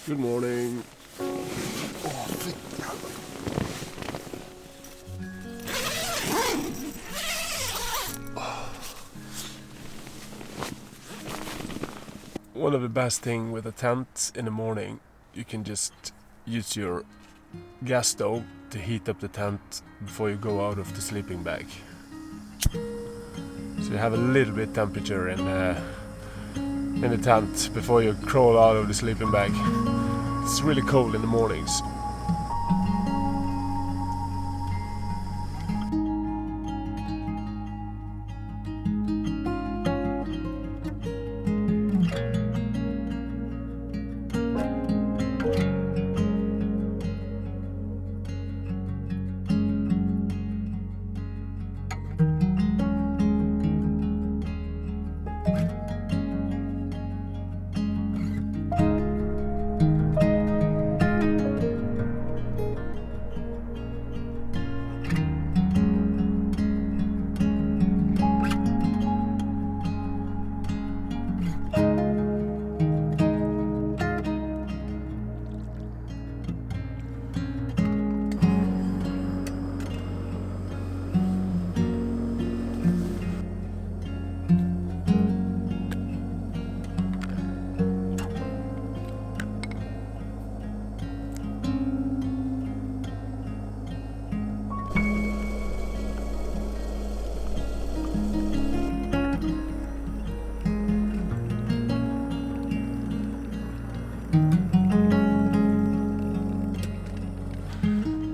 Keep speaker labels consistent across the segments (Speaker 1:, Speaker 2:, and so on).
Speaker 1: Good morning. Åh, fy One of the best thing with a tent in the morning, you can just use your gas stove to heat up the tent before you go out of the sleeping bag. So you have a little bit temperature in the tent before you crawl out of the sleeping bag. It's really cold in the mornings.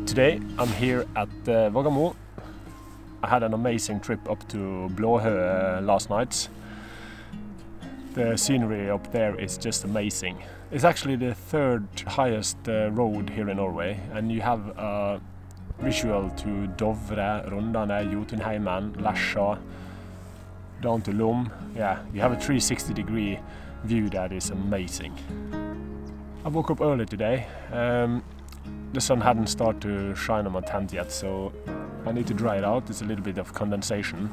Speaker 1: Today I'm here at Vågåmo. I had an amazing trip up to Blåhø last night. The scenery up there is just amazing. It's actually the third highest road here in Norway, and you have a visual to Dovre, Rondane, Jotunheimen, Lesja, down to Lom. Yeah, you have a 360-degree view that is amazing. I woke up early today. The sun hadn't started to shine on my tent yet, so I need to dry it out. It's a little bit of condensation.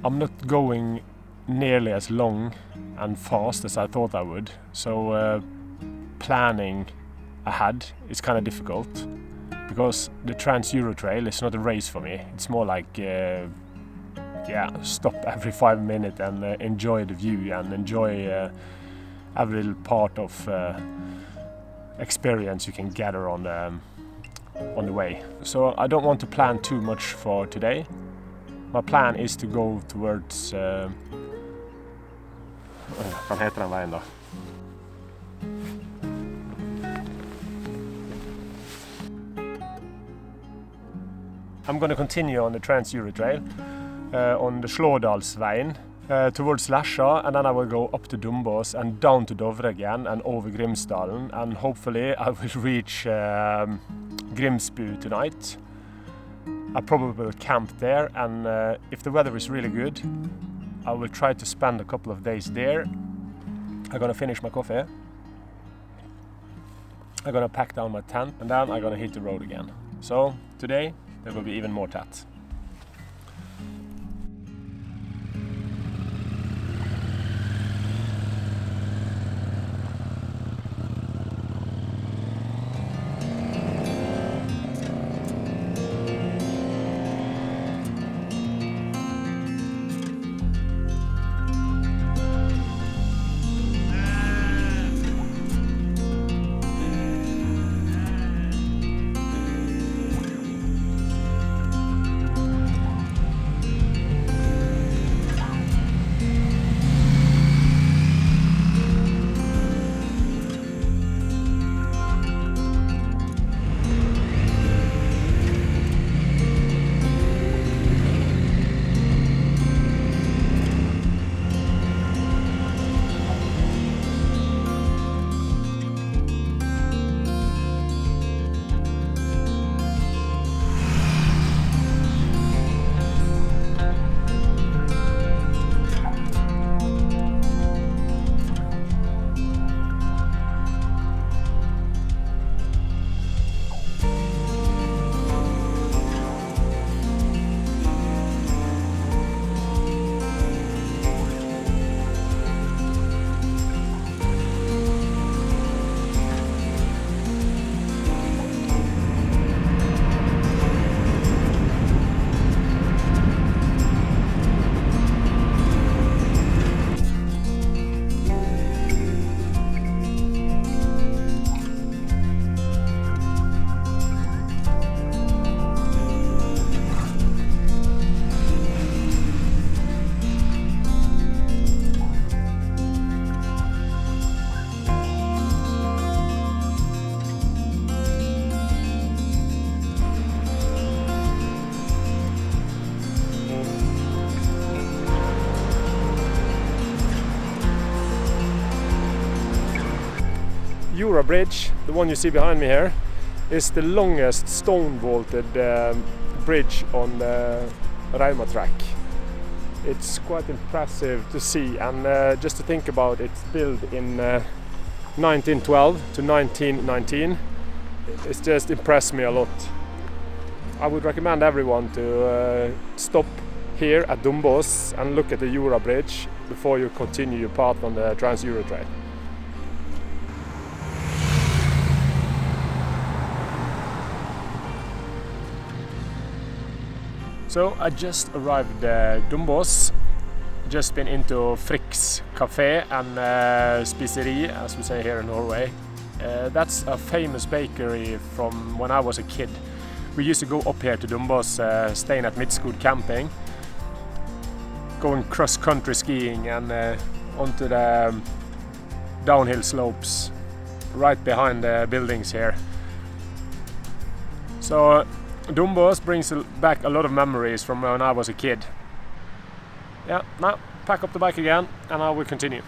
Speaker 1: I'm not going nearly as long and fast as I thought I would, so planning ahead is kind of difficult because the Trans-Euro Trail is not a race for me. It's more like stop every 5 minutes and enjoy the view and enjoy every little part of experience you can gather on the way. So I don't want to plan too much for today. My plan is to go towards Hva heter den veien da? I'm going to continue on the Trans-Euro Trail on the Slådalsvegen towards Lesja, and then I will go up to Dombås and down to Dovre again and over Grimsdalen, and hopefully I will reach Grimsbu tonight. I probably will camp there, and if the weather is really good, I will try to spend a couple of days there. I'm gonna finish my coffee. I'm gonna pack down my tent, and then I'm gonna hit the road again. So today there will be even more TET. Jura Bridge, the one you see behind me here, is the longest stone-vaulted bridge on the Rauma track. It's quite impressive to see, and just to think about, it's built in 1912 to 1919. It's just impressed me a lot. I would recommend everyone to stop here at Dombås and look at the Jura Bridge before you continue your path on the Trans-Euro Trail. So I just arrived at Dombås, just been into Frikk's Café and Spiseri, as we say here in Norway. That's a famous bakery from when I was a kid. We used to go up here to Dombås, staying at Midtskog camping, going cross-country skiing and onto the downhill slopes right behind the buildings here. So Dombås brings back a lot of memories from when I was a kid. Yeah, now pack up the bike again and I will continue.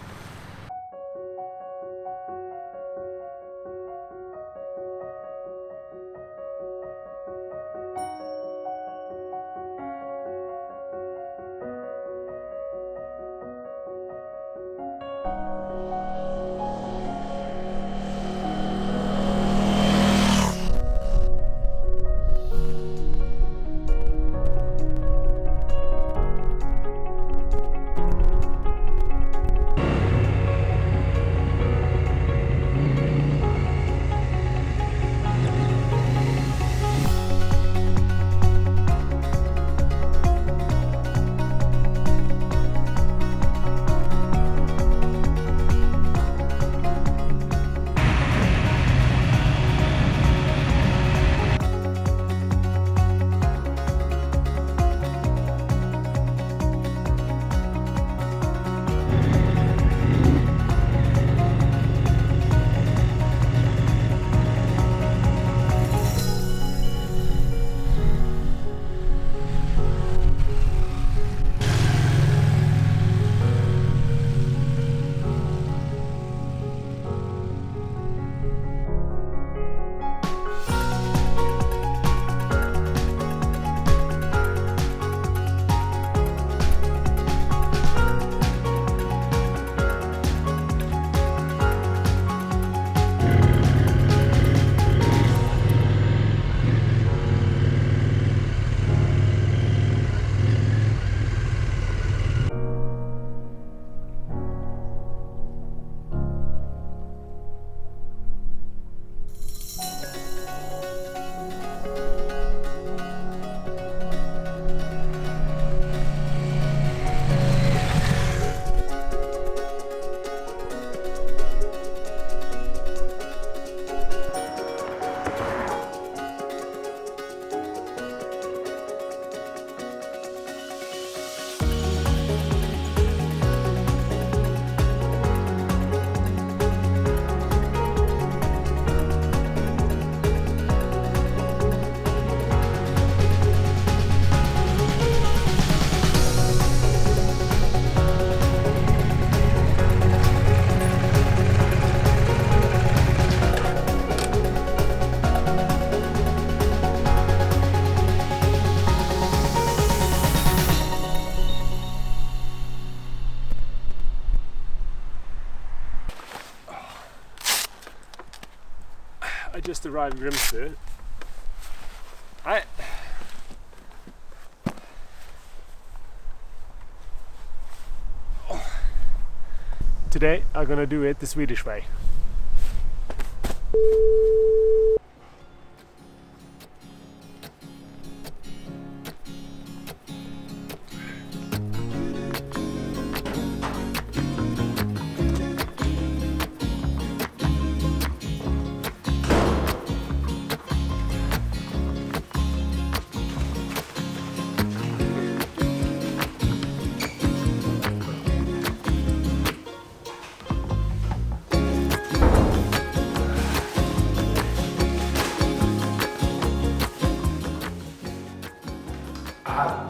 Speaker 1: I just arrived in Grimsdalen. Today I'm gonna do it the Swedish way.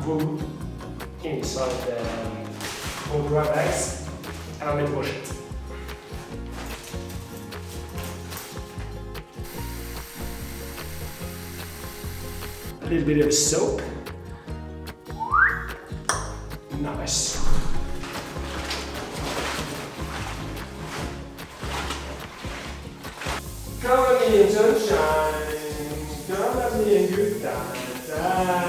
Speaker 1: Wood inside the motor bags and a bit wash it. A little bit of soap. Nice. Cover me in sunshine. Cover me in good times.